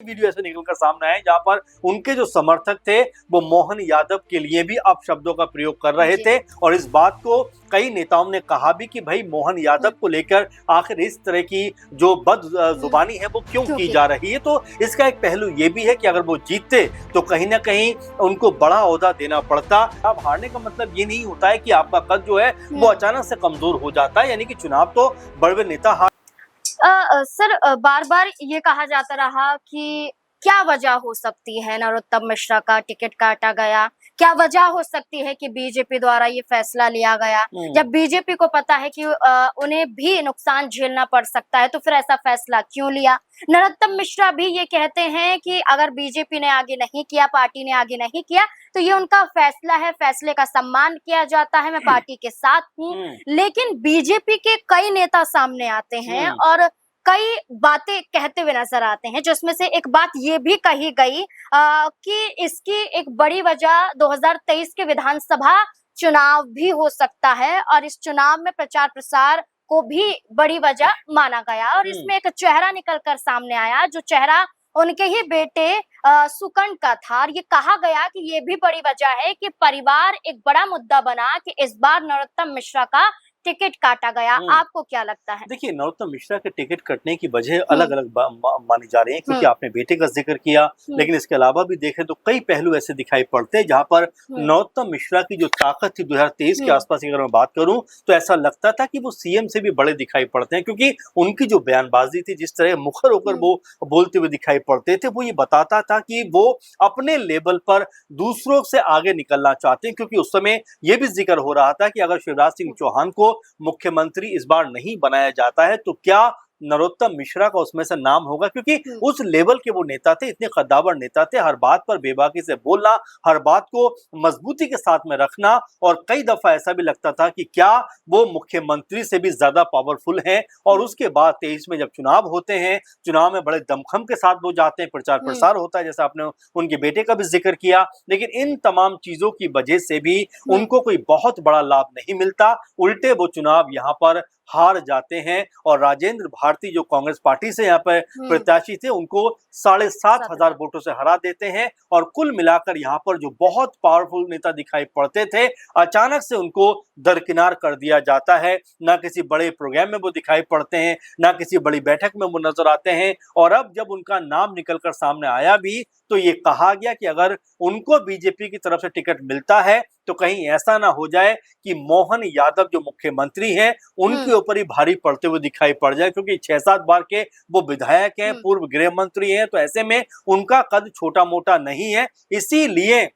Video ऐसे निकलकर सामने आए जहां पर उनके जो समर्थक थे वो मोहन यादव के लिए भी अपशब्दों का प्रयोग कर रहे थे और इस बात को कई नेताओं ने कहा भी कि भाई मोहन यादव को लेकर आखिर इस तरह की जो बदजुबानी है वो क्यों की जा रही है। तो इसका एक पहलू ये भी है कि अगर वो जीतते तो कहीं ना कहीं उनको बड़ा ओहदा देना पड़ता। अब हारने का मतलब ये नहीं होता है कि आपका कद जो है वो अचानक से कमजोर हो जाता है, यानी कि चुनाव तो बड़े नेता सर बार बार ये कहा जाता रहा कि क्या वजह हो सकती है नरोत्तम मिश्रा का टिकट काटा गया, क्या वजह हो सकती है कि बीजेपी द्वारा ये फैसला लिया गया, जब बीजेपी को पता है कि उन्हें भी नुकसान झेलना पड़ सकता है तो फिर ऐसा फैसला क्यों लिया। नरोत्तम मिश्रा भी ये कहते हैं कि अगर बीजेपी ने आगे नहीं किया, पार्टी ने आगे नहीं किया तो ये उनका फैसला है, फैसले का सम्मान किया जाता है, मैं पार्टी के साथ हूँ। लेकिन बीजेपी के कई नेता सामने आते हैं और कई बातें कहते हुए नजर आते हैं, जिसमें से एक बात ये भी कही गई कि इसकी एक बड़ी वजह 2023 के विधानसभा चुनाव भी हो सकता है और इस चुनाव में प्रचार प्रसार को भी बड़ी वजह माना गया और इसमें एक चेहरा निकलकर सामने आया, जो चेहरा उनके ही बेटे सुकंठ का था। और ये कहा गया कि ये भी बड़ी वजह है कि परिवार एक बड़ा मुद्दा बना कि इस बार नरोत्तम मिश्रा का टिकट काटा गया। आपको क्या लगता है? देखिए, नरोत्तम मिश्रा के टिकट कटने की वजह अलग अलग मानी जा रही है, क्योंकि आपने बेटे का जिक्र किया, लेकिन इसके अलावा भी देखें तो कई पहलू ऐसे दिखाई पड़ते हैं जहां पर नरोत्तम मिश्रा की जो ताकत थी 2023 के आसपास की अगर मैं बात करूं तो ऐसा लगता था कि वो सीएम से भी बड़े दिखाई पड़ते हैं, क्योंकि उनकी जो बयानबाजी थी, जिस तरह मुखर होकर वो बोलते हुए दिखाई पड़ते थे, वो ये बताता था कि वो अपने लेवल पर दूसरों से आगे निकलना चाहते हैं। क्योंकि उस समय ये भी जिक्र हो रहा था कि अगर शिवराज सिंह चौहान को मुख्यमंत्री इस बार नहीं बनाया जाता है तो क्या नरोत्तम मिश्रा का उसमें से नाम होगा, क्योंकि उस लेवल के वो नेता थे, इतने कद्दावर नेता थे, हर बात पर बेबाकी से बोलना, हर बात को मजबूती के साथ में रखना, और कई दफा ऐसा भी लगता था कि क्या वो मुख्यमंत्री से भी ज्यादा पावरफुल हैं। और उसके बाद 23 में जब चुनाव होते हैं, चुनाव में बड़े दमखम के साथ वो जाते हैं, प्रचार प्रसार होता है, जैसा आपने उनके बेटे का भी जिक्र किया, लेकिन इन तमाम चीजों की वजह से भी उनको कोई बहुत बड़ा लाभ नहीं मिलता, उल्टे वो चुनाव यहाँ पर हार जाते हैं। और राजेंद्र भारती जो कांग्रेस पार्टी से यहाँ पर प्रत्याशी थे, उनको 7,500 वोटों से हरा देते हैं। और कुल मिलाकर यहाँ पर जो बहुत पावरफुल नेता दिखाई पड़ते थे, अचानक से उनको दरकिनार कर दिया जाता है। ना किसी बड़े प्रोग्राम में वो दिखाई पड़ते हैं, ना किसी बड़ी बैठक में वो नजर आते हैं। और अब जब उनका नाम निकलकर सामने आया भी तो ये कहा गया कि अगर उनको बीजेपी की तरफ से टिकट मिलता है तो कहीं ऐसा ना हो जाए कि मोहन यादव जो मुख्यमंत्री हैं उनके ऊपर ही भारी पड़ते हुए दिखाई पड़ जाए, क्योंकि 6-7 बार के वो विधायक हैं, पूर्व गृह मंत्री हैं, तो ऐसे में उनका कद छोटा मोटा नहीं है। इसीलिए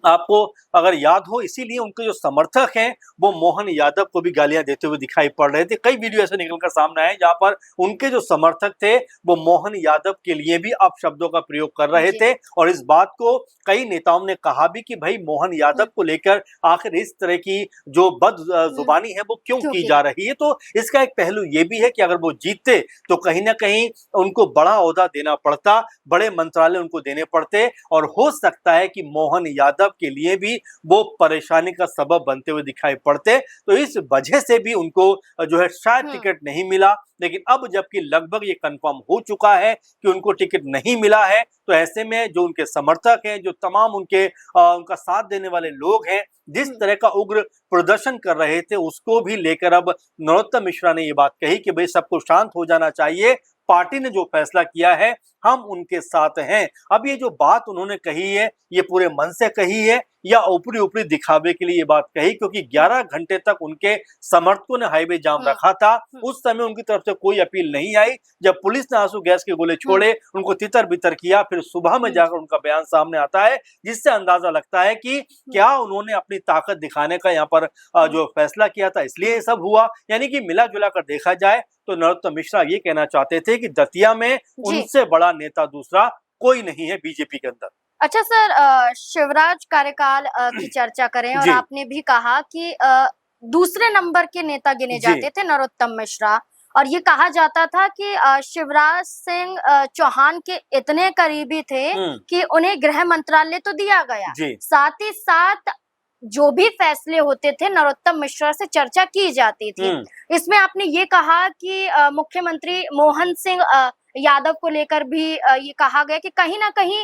आपको अगर याद हो, इसीलिए उनके जो समर्थक हैं वो मोहन यादव को भी गालियां देते हुए दिखाई पड़ रहे थे। कई वीडियो ऐसे निकलकर सामने आए जहां पर उनके जो समर्थक थे वो मोहन यादव के लिए भी अपशब्दों का प्रयोग कर रहे थे और इस बात को कई नेताओं ने कहा भी कि भाई मोहन यादव को लेकर आखिर इस तरह की जो बदजुबानी है वो क्यों की जा रही है। तो इसका एक पहलू ये भी है कि अगर वो जीतते तो कहीं ना कहीं उनको बड़ा ओहदा देना पड़ता, बड़े मंत्रालय उनको देने पड़ते, और हो सकता है कि मोहन यादव के लिए भी वो परेशानी का सबब बनते हुए दिखाई पड़ते। तो इस वजह से भी उनको जो है शायद टिकट नहीं मिला। लेकिन अब जबकि लगभग ये कंफर्म हो चुका है कि उनको टिकट नहीं मिला है, तो ऐसे में जो उनके समर्थक हैं, जो तमाम उनका साथ देने वाले लोग हैं, जिस तरह का उग्र प्रदर्शन कर रहे थे, उसको भी लेकर अब नरोत्तम मिश्रा ने ये बात कही कि भाई सबको शांत हो जाना चाहिए, पार्टी ने जो फैसला किया है हम उनके साथ हैं। अब ये जो बात उन्होंने कही है, ये पूरे मन से कही है या ऊपरी ऊपरी दिखावे के लिए ये बात कही, क्योंकि 11 घंटे तक उनके समर्थकों ने हाईवे जाम रखा था। उस समय उनकी तरफ से कोई अपील नहीं आई। जब पुलिस ने आंसू गैस के गोले छोड़े, उनको तितर बितर किया, फिर सुबह में जाकर उनका बयान सामने आता है, जिससे अंदाजा लगता है कि क्या उन्होंने अपनी ताकत दिखाने का यहाँ पर जो फैसला किया था इसलिए ये सब हुआ। यानी कि मिला जुला कर देखा जाए तो नरोत्तम मिश्रा ये कहना चाहते थे कि दतिया में उनसे बड़ा नेता दूसरा कोई नहीं है बीजेपी के अंदर। अच्छा सर, शिवराज कार्यकाल की चर्चा करें और आपने भी कहा कि दूसरे नंबर के नेता गिने जाते थे नरोत्तम मिश्रा, और ये कहा जाता था कि शिवराज सिंह चौहान के इतने करीबी थे कि उन्हें गृह मंत्रालय तो दिया गया, साथ ही साथ जो भी फैसले होते थे नरोत्तम मिश्रा से चर्चा की जाती थी। इसमें आपने ये कहा कि मुख्यमंत्री मोहन सिंह यादव को लेकर भी ये कहा गया कि कहीं ना कहीं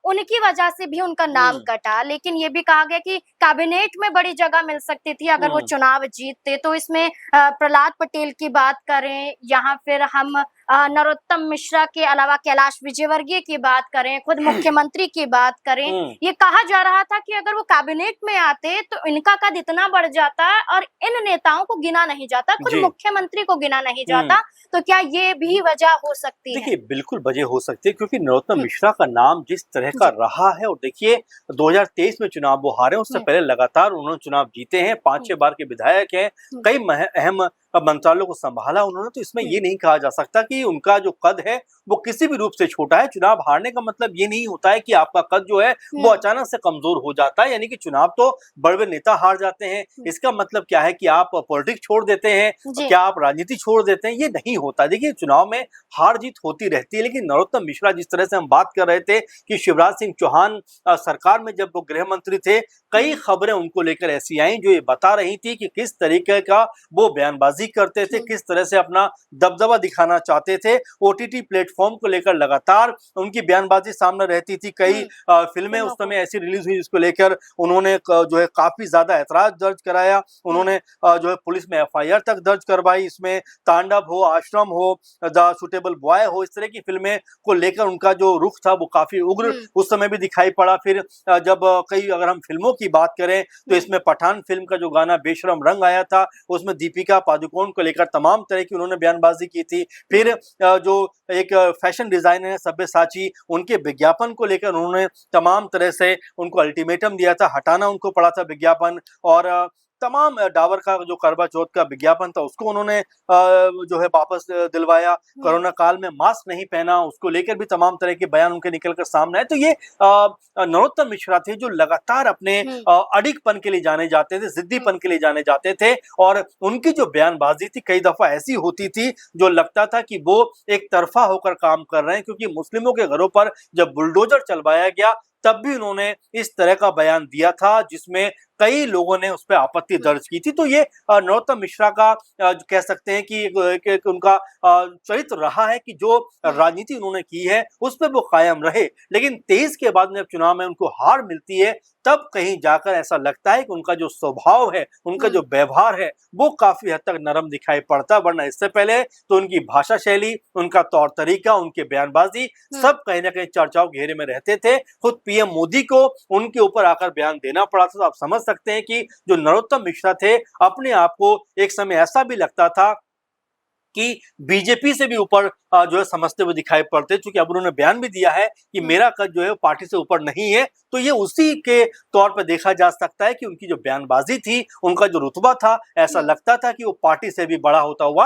उनकी वजह से भी उनका नाम कटा, लेकिन ये भी कहा गया कि कैबिनेट में बड़ी जगह मिल सकती थी अगर वो चुनाव जीतते। तो इसमें प्रहलाद पटेल की बात करें, यहाँ फिर हम नरोत्तम मिश्रा के अलावा कैलाश विजयवर्गीय की बात करें, खुद मुख्यमंत्री की बात करें, ये कहा जा रहा था कि अगर वो कैबिनेट में आते तो इनका कद इतना बढ़ जाता और इन नेताओं को गिना नहीं जाता, खुद मुख्यमंत्री को गिना नहीं जाता। तो क्या ये भी वजह हो सकती है? देखिए, बिल्कुल वजह हो सकती है, क्योंकि नरोत्तम मिश्रा का नाम जिस तरह का रहा है, और देखिए 2023 में चुनाव वो हारे, उससे पहले लगातार उन्होंने चुनाव जीते हैं, 5-6 बार के विधायक हैं, कई अहम मंत्रालयों को संभाला उन्होंने। तो इसमें ये नहीं कहा जा सकता कि उनका जो कद है वो किसी भी रूप से छोटा है। चुनाव हारने का मतलब ये नहीं होता है कि आपका कद जो है वो अचानक से कमजोर हो जाता है, यानी कि चुनाव तो बड़े बड़े नेता हार जाते हैं, इसका मतलब क्या है कि आप पॉलिटिक्स छोड़ देते हैं, क्या आप राजनीति छोड़ देते हैं? ये नहीं होता। देखिए, चुनाव में हार जीत होती रहती है, लेकिन नरोत्तम मिश्रा, जिस तरह से हम बात कर रहे थे कि शिवराज सिंह चौहान सरकार में जब वो गृह मंत्री थे, कई खबरें उनको लेकर ऐसी आई जो ये बता रही थी कि किस तरीके का वो बयानबाजी करते थे, किस तरह से अपना दबदबा दिखाना चाहते थे। ओटीटी प्लेटफॉर्म को लेकर लगातार उनकी बयानबाजी सामने रहती थी। कई फिल्में उस समय ऐसी रिलीज हुई जिसको लेकर उन्होंने जो है काफी ज्यादा ऐतराज दर्ज कराया। उन्होंने जो है पुलिस में एफआईआर तक दर्ज करवाई। इसमें तांडव हो, आश्रम हो, द सुटेबल बॉय हो, इस तरह की फिल्में को लेकर उनका जो रुख था वो काफी उग्र उस समय भी दिखाई पड़ा। फिर जब कई, अगर हम फिल्मों की बात करें तो इसमें पठान फिल्म का जो गाना बेशरम रंग आया था, उसमें दीपिका पादुकोण को लेकर तमाम तरह की उन्होंने बयानबाजी की थी। फिर जो एक फैशन डिजाइनर है सब्यसाची, उनके विज्ञापन को लेकर उन्होंने तमाम तरह से उनको अल्टीमेटम दिया था, हटाना उनको पड़ा था विज्ञापन। और तमाम डाबर का जो करवा चौथ का विज्ञापन था उसको उन्होंने जो है वापस दिलवाया। कोरोना काल में मास्क नहीं पहना, उसको लेकर भी तमाम तरह के बयान उनके निकलकर सामने आए। तो ये नरोत्तम मिश्रा थे जो लगातार अपने अडिगपन के लिए जाने जाते थे, जिद्दीपन के लिए जाने जाते थे, और उनकी जो बयानबाजी थी कई दफा ऐसी होती थी जो लगता था कि वो एक तरफा होकर काम कर रहे हैं, क्योंकि मुस्लिमों के घरों पर जब बुलडोजर चलवाया गया तब भी उन्होंने इस तरह का बयान दिया था जिसमें कई लोगों ने उस पर आपत्ति दर्ज की थी। तो ये नरोत्तम मिश्रा का कह सकते हैं कि उनका चरित्र रहा है कि जो राजनीति उन्होंने की है उस पर वो कायम रहे। लेकिन 23 के बाद जब चुनाव में उनको हार मिलती है तब कहीं जाकर ऐसा लगता है कि उनका जो स्वभाव है, उनका जो व्यवहार है, वो काफी हद तक नरम दिखाई पड़ता। वरना इससे पहले तो उनकी भाषा शैली, उनका तौर तरीका, उनके बयानबाजी सब कहीं ना कहीं चर्चाओं घेरे में रहते थे। खुद पीएम मोदी को उनके ऊपर आकर बयान देना पड़ा था। तो आप समझ सकते हैं कि जो नरोत्तम मिश्रा थे, अपने आप को एक समय ऐसा भी लगता था कि बीजेपी से भी ऊपर जो है समझते हुए दिखाई पड़ते, क्योंकि अब उन्होंने बयान भी दिया है कि मेरा कद जो है पार्टी से ऊपर नहीं है। तो ये उसी के तौर पर देखा जा सकता है कि उनकी जो बयानबाजी थी, उनका जो रुतबा था, ऐसा लगता था कि वो पार्टी से भी बड़ा होता हुआ